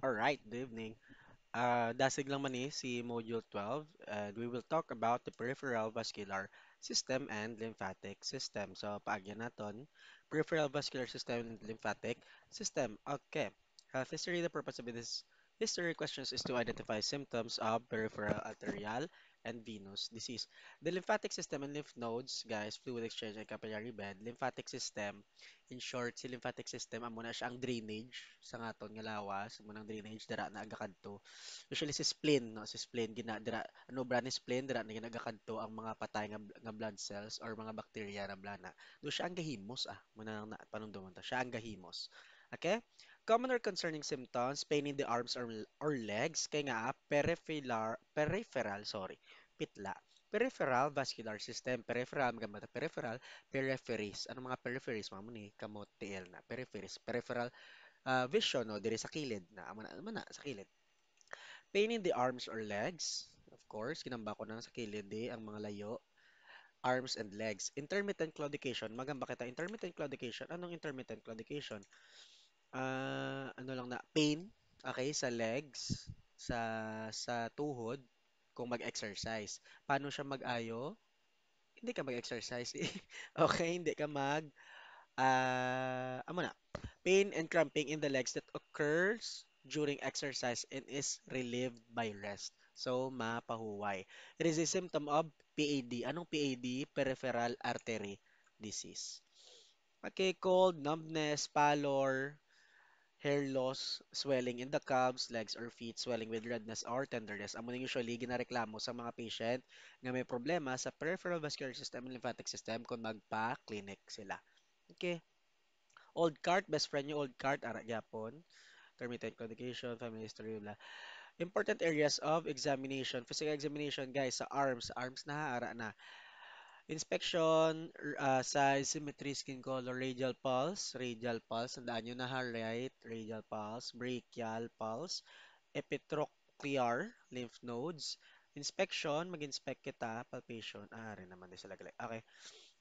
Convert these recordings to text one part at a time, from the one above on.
Alright, good evening. Dasig lang man si Module 12 and we will talk about the peripheral vascular system and lymphatic system. So, paagyan naton, peripheral vascular system and lymphatic system. Okay. Health history, the purpose of this history questions is to identify symptoms of peripheral arterial and venous disease. The lymphatic system and lymph nodes, guys, fluid exchange and capillary bed. Lymphatic system, in short, si lymphatic system amo na siya ang drainage sa ngaton nga lawas, mo nang drainage dira na aga kadto. Usually si spleen, no, si spleen gina dira ano bra ni spleen dira na ginaga kadto ang mga patay nga blood cells or mga bacteria na blana. Do siya ang gahimos mo na panumduman ta. Siya ang gahimos. Okay? Common or concerning symptoms, pain in the arms or legs, kay nga pitla. Peripheral vascular system, peripheral, magamata peripheral, peripheries. Ano mga peripheries? Mga muni, kamot, tiil na. Peripheries. Peripheral vision, no? Diri sa kilid na. Amo na, sa kilid. Pain in the arms or legs. Of course, kinamba ko na sa kilid ang mga layo. Arms and legs. Intermittent claudication. Magamba kita. Intermittent claudication. Anong intermittent claudication? Ano lang na, pain. Okay, sa legs, sa tuhod, kung mag-exercise. Paano siya mag-ayo? Hindi ka mag-exercise. Okay, hindi ka amo na. Pain and cramping in the legs that occurs during exercise and is relieved by rest. So, mapahuway. It is a symptom of PAD. Anong PAD? Peripheral artery disease. Okay, cold, numbness, pallor, hair loss, swelling in the calves, legs or feet, swelling with redness or tenderness. Amo ning usually ginareklamo sa mga patient nga may problema sa peripheral vascular system and lymphatic system kung magpa-clinic sila. Okay. Old cart, best friend yung old cart, ara gyapon. Intermittent claudication, family history, blah. Important areas of examination. Physical examination, guys, sa arms. Sa arms na, ara na. Inspection, size, symmetry, skin color, radial pulse, tandaan nyo na ha, right? Radial pulse, brachial pulse, epitrochlear, lymph nodes. Inspection, mag-inspect kita, palpation, rin naman din sila galing. Okay.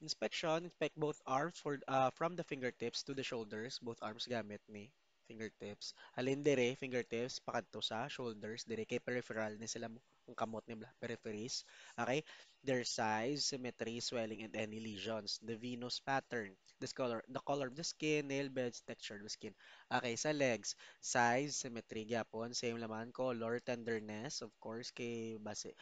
Inspection, inspect both arms from the fingertips to the shoulders, both arms gamit ni fingertips. Halin dire, fingertips, pakadto sa shoulders, dire kay peripheral ni sila ang kamot ni peripheries. Okay? Their size, symmetry, swelling, and any lesions. The venous pattern, the color of the skin, nail beds, texture of the skin. Okay, sa legs, size, symmetry, gyapon, same laman, color, tenderness, of course, kay base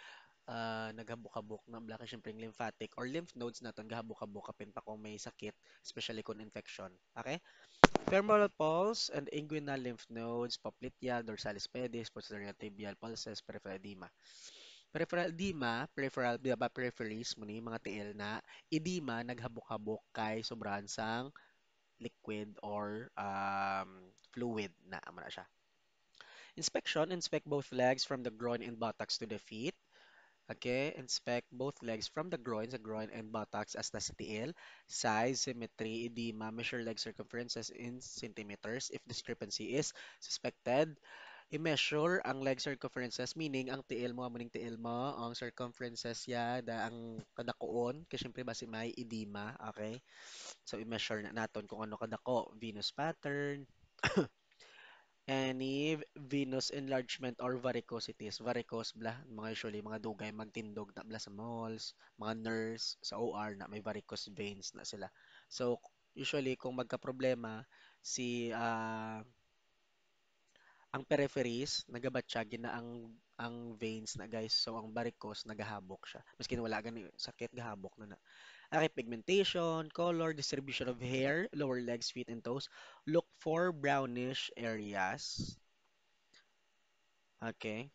naghabok-habok na blaki syempre yung lymphatic or lymph nodes naton gahabok-habok kapin pa kung may sakit, especially kung infection. Okay? Femoral pulse and inguinal lymph nodes, popliteal, dorsalis pedis, posterior tibial pulses, peripheral edema. Peripheral edema, peripheral, di ba, peripheries mo ni mga tiil na edema naghabok-habok kay sobrahan sang liquid or fluid na amo na siya. Inspection, inspect both legs from the groin and buttocks to the feet. Okay, inspect both legs from the groin and buttocks as nasa tiil. Size, symmetry, edema, measure leg circumferences in centimeters. If discrepancy is suspected, i-measure ang leg circumferences, meaning ang tiil mo, amuning tiil mo, ang circumferences ya, ang kadakoon, kasi syempre basi may edema, okay? So, i-measure na naton kung ano kadako, venous pattern, any venous enlargement or varicosities. Varicose bla, mga usually mga dugay magtindog na bla sa malls, mga nurse sa OR na may varicose veins na sila. So usually kung magka-problema si ang peripheries nagabatsyag na ang veins na guys. So ang varicose nagahabok siya. Maski wala gani sakit gahabok na na. Okay, pigmentation, color, distribution of hair, lower legs, feet, and toes. Look for brownish areas. Okay.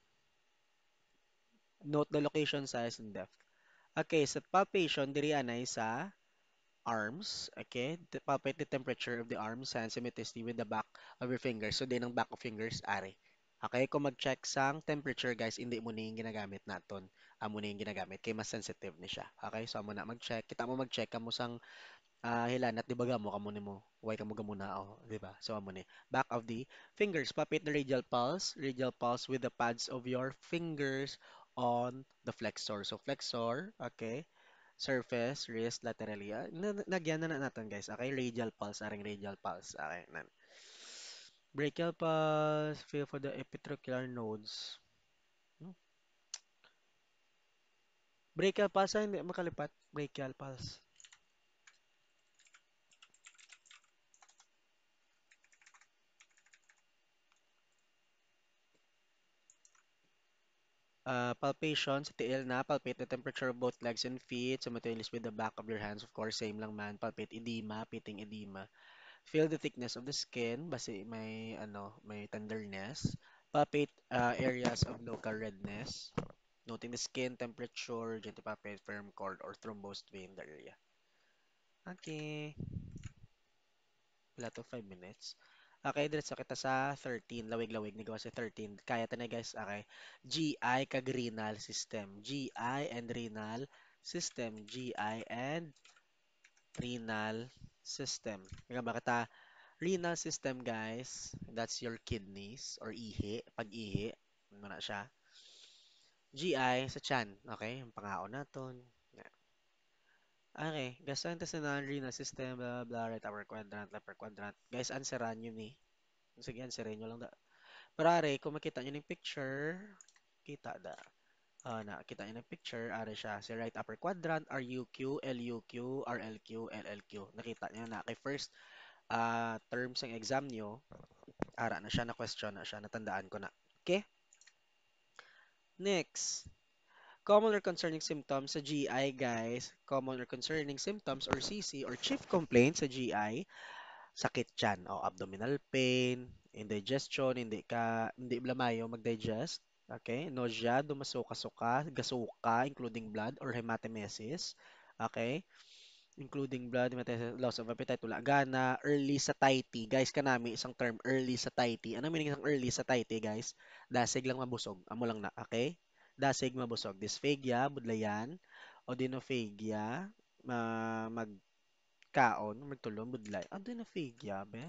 Note the location, size, and depth. Okay, sa palpation, diri anay sa arms. Okay, palpate the temperature of the arms and simultaneously with the back of your fingers. So, din ang back of fingers, ari. Okay, kung mag-check sang temperature, guys, hindi mo na yung ginagamit naton. Amo na yung ginagamit, kay mas sensitive ni siya. Okay, so amo na mag-check. Kita mo mag-check, kamo sang hilanat, di ba gamo, kamo ni mo. Huwag kamo gamuna, oh, di ba? So, amo ni. Back of the fingers. Palpate the radial pulse with the pads of your fingers on the flexor. So, flexor, okay. Surface, wrist, laterally. Nagyan na natin, guys. Okay, radial pulse, aring radial pulse. Okay, nan. Brachial pulse, feel for the epitracheal nodes. Hmm? Brachial pulse, hindi makalipat. Brachial pulse. Palpation, sa tiil na, palpate the temperature of both legs and feet, simultaneously with the back of your hands. Of course, same lang man. Palpate edema, pitting edema. Feel the thickness of the skin, basi may tenderness. Palpate areas of local redness, noting the skin temperature, gently palpate firm cord or thrombosed vein in the area. Okay, wala to 5 minutes. Okay, diretso kita sa 13. Lawig-lawig ni gawa sa 13. Kaya ta na guys. Okay. GI kag renal system. GI and renal system. GI and renal system. Nga ba kita? Renal system guys. That's your kidneys or ihi. Pag-ihi. Ano na siya? GI sa tiyan. Okay. Ang pangaon naton. Okay. Gastrointestinal renal system. Blah, blah, right upper quadrant, left upper quadrant. Guys, answeran nyo ni. Sige, answerin nyo lang. Pero are, kung makita nyo ng picture, kita da. Nakita nyo ng picture, are siya. Si right upper quadrant, RUQ, LUQ, RLQ, LLQ. Nakita nyo na. Kay first terms ng exam nyo, ara na siya, na question na siya, natandaan ko na. Okay? Next. Common or concerning symptoms sa GI, guys. Common or concerning symptoms or CC or chief complaint sa GI, sakit tiyan o abdominal pain, indigestion, hindi blamayo mag-digest. Okay? Nausea, dumasuka-suka, gasuka, including blood or hematemesis. Okay? Including blood, hematemesis, loss of appetite, wala gana, early satiety. Guys, kanami isang term, early satiety. Ano meaning isang early satiety, guys? Dasig lang mabusog. Amo lang na, okay? Dasig mabusog. Dysphagia, budlayan, odynophagia, magkaon, magtulon, budlay. Odynophagia, be?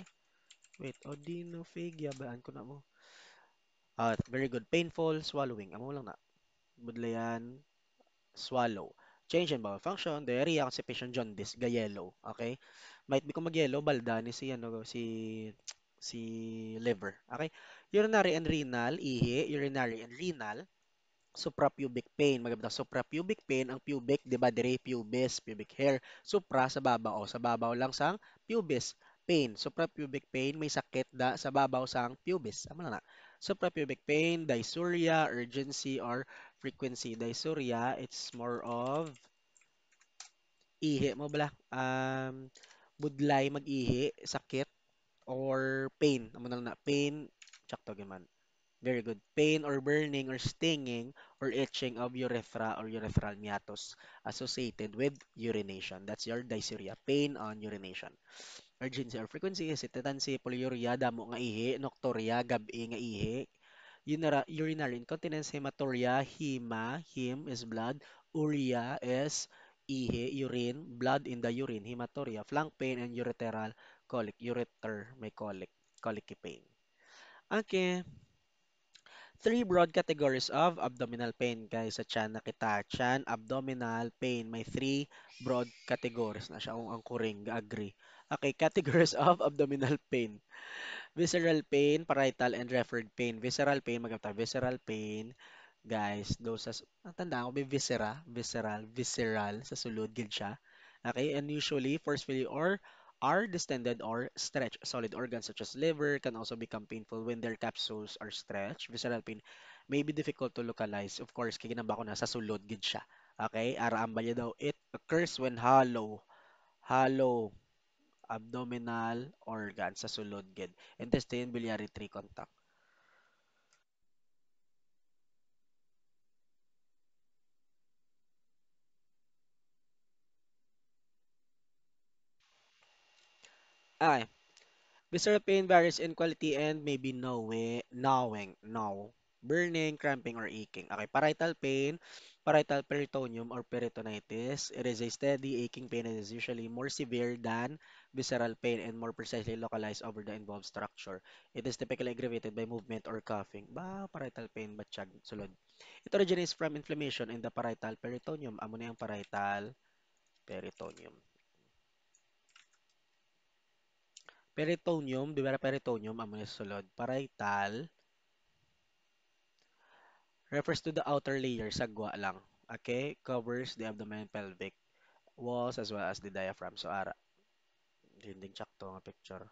Wait, odynophagia ba? Ko na mo. Very good. Painful swallowing. Amo lang na. Budlayan, swallow. Change in bowel function, diarrhea, constipation, jaundice, gayelo. Okay? Might be kung magyelo, balda ni si, si liver. Okay? Urinary and renal, ihi, urinary and renal. Suprapubic pain. Maganda suprapubic pain. Ang pubic, di ba, dire pubis, pubic hair. Supra sa babaw. Sa babaw lang sang pubis. Pain. Suprapubic pain, may sakit da sa babaw sang pubis. Ano na na? Suprapubic pain, dysuria, urgency, or frequency. Dysuria, it's more of ihi mo bala. Budlay mag-ihi, sakit, or pain. Ano na na? Pain, tsakto man. Very good. Pain or burning or stinging or itching of urethra or urethral meatus associated with urination. That's your dysuria. Pain on urination. Urgency or frequency, hesitancy, polyuria, damo nga ihi, nocturia, gabi nga ihi, urinary incontinence, hematuria, hem is blood, urea is ihi, urine, blood in the urine, hematuria, flank pain, and ureteral colic, ureter, may colic, colicky pain. Okay. Three broad categories of abdominal pain, guys. Sa tiyan nakita. Tiyan, abdominal pain. May three broad categories na siya. Kung ang kuring, agree. Okay, categories of abdominal pain. Visceral pain, parietal, and referred pain. Visceral pain, magkata. Visceral pain, guys. Those as, ang tandaan ko, may visceral, sa sulod, gid siya. Okay, and usually, forcefully or are distended or stretched. Solid organs such as liver can also become painful when their capsules are stretched. Visceral pain may be difficult to localize. Of course, kaya ko na sa sulod, gid siya. Okay, araambal niya daw. It occurs when hollow abdominal organ sa sulod gid. Intestine, biliary tree contact. Ay, visceral pain varies in quality and may be gnawing, burning, cramping, or aching. Okay, parietal pain, parietal peritoneum or peritonitis. It is a steady aching pain and is usually more severe than visceral pain and more precisely localized over the involved structure. It is typically aggravated by movement or coughing. Ba, parietal pain, batsyag, sulod. It originates from inflammation in the parietal peritoneum. Amo na yung parietal peritoneum. Peritoneum, di ba peritoneum, amo ni sulod. Parietal refers to the outer layer, sagwa lang. Okay? Covers the abdomen, pelvic walls, as well as the diaphragm. So, ara. Dinding tsakto nga picture.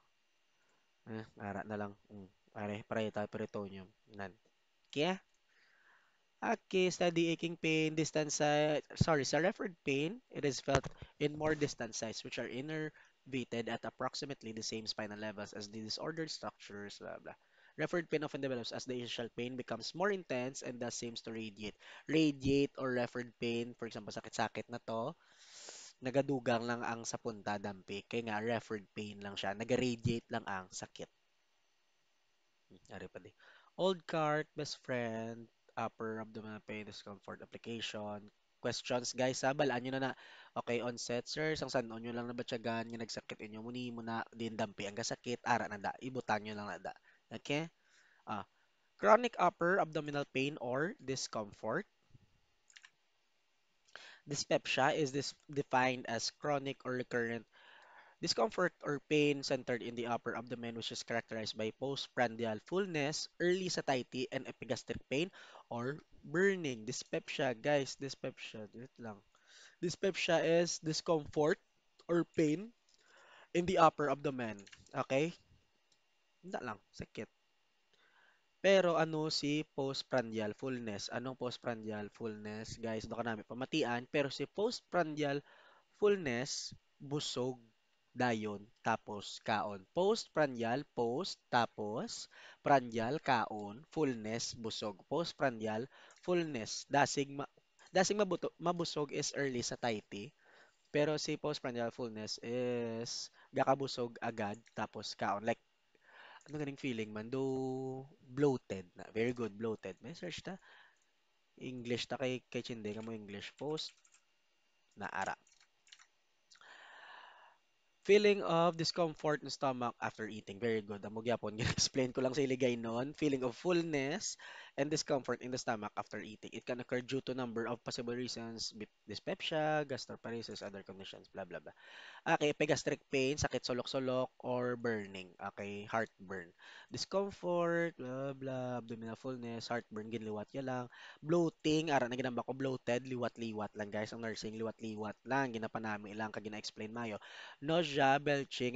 Ara na lang. Parietal peritoneum. Nan. Kaya, okay, steady aching pain, distance size, sorry, sa referred pain, it is felt in more distant sites which are innervated at approximately the same spinal levels as the disordered structures, blah, blah. Referred pain often develops as the initial pain becomes more intense and thus seems to radiate. Radiate or referred pain, for example, sakit-sakit na to, nagadugang lang ang sa punta, dampi. Kaya nga, referred pain lang siya. Naga-radiate lang ang sakit. Ari pa di. Old cart, best friend, upper abdominal pain, discomfort, application. Questions, guys, ha? Balaan nyo na na. Okay, onset, sir. Sang sanon nyo lang na batyagan, nga nagsakit inyo. Muni mo na, din dampi. Ang gasakit, ara na da. Ibutan nyo lang na da. Okay? Ah, chronic upper abdominal pain or discomfort. Dyspepsia is this defined as chronic or recurrent discomfort or pain centered in the upper abdomen, which is characterized by postprandial fullness, early satiety, and epigastric pain or burning. Dyspepsia, guys, dyspepsia. Wait lang. Dyspepsia is discomfort or pain in the upper abdomen. Okay? Hindi lang, sakit. Pero ano si postprandial fullness? Anong postprandial fullness? Guys, doon ka namin pamatian. Pero si postprandial fullness, busog, dayon, tapos kaon. Postprandial, post, tapos prandial, kaon, fullness, busog. Postprandial, fullness, dasing mabusog is early satiety. Pero si postprandial fullness is gakabusog agad tapos kaon. Like, ano ganing feeling man? Do bloated na. Very good, bloated. May search ta. English ta kay Chinde ka mo English. Post na ara. Feeling of discomfort in stomach after eating. Very good. Amo gyapon explain ko lang sa iligay noon. Feeling of fullness and discomfort in the stomach after eating. It can occur due to number of possible reasons, dyspepsia, gastroparesis, other conditions, blah blah blah. Okay, epigastric pain, sakit sulok-sulok, or burning. Okay, heartburn. Discomfort, blah, blah, abdominal fullness, heartburn, ginliwat ya lang. Bloating, ara na ginamba ko, bloated, liwat-liwat lang guys. Ang nursing, liwat-liwat lang. Ginapanami lang, kag gina-explain mayo. Nausea, belching,